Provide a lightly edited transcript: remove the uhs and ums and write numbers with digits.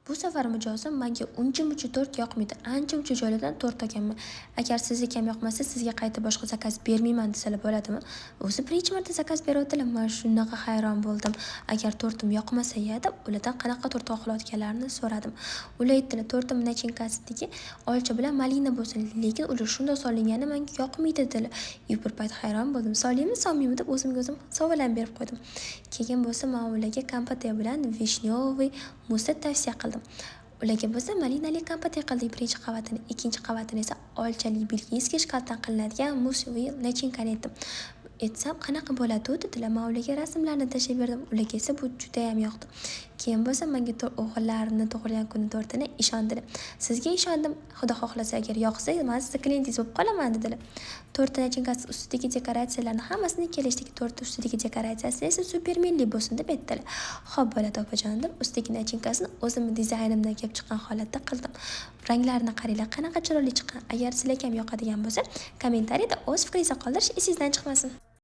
Bu safar mijozim menga uncha-muncha tort yoqmaydi. Ancha-muncha joylardan tort olganman. Agar sizga kam yoqmasa, sizga qayta boshqa zakaz bermayman desalar bo'ladimi? O'zi birinchi marta zakaz beryaptilar. Men shunaqa hayron bo'ldim. Agar tortim yoqmasa ya deb, ulardan qanaqa tort xohlayotganlarini so'radim. Ular aytdilar, tortim nachinkasidagi olcha bilan malina bo'lsin, lekin ular shunday solingani menga yoqmaydi dedilar. Bir payt hayron bo'ldim. Solaymi, solmaymi deb o'zimga o'zim savollar berib qo'ydim. Keyin bo'lsa men ularga kompotya bilan vishnyoviy musni tavsiya qildim. Ularga bo'lsa malinali kompotya qildik birinchi qavatini, ikkinchi qavatini esa olchali belgiyskiy shkaldan qilinadigan mus va nachinkani aytdim. Aytsam qanaqa bo'ladi dedilar. Men ularga rasmlarni tashlab berdim. Ularga esa bu juda ham yoqdi. Keyin bo'lsa menga o'g'illarini tug'ilgan kuni tortini ishondilar. Sizga ishondim. Xudo xohlasa agar yoqsa, men sizning klientingiz bo'lib qolaman dedilar. To'rt nachinkasi ustidagi dekoratsiyalarni hammasini kelishdagi to'rt ustidagi dekoratsiyasi esa super milliy bo'lsin deb aytdilar. Xo'p bo'ladi opajon deb ustidagi nachinkasini o'zim dizaynimdan kelib chiqqan holatda qildim. Ranglarini qaranglar, qanaqa chiroyli chiqqan. Agar sizlarga ham yoqadigan bo'lsa, kommentariyada o'z fikringizni qoldirish esingizdan chiqmasin.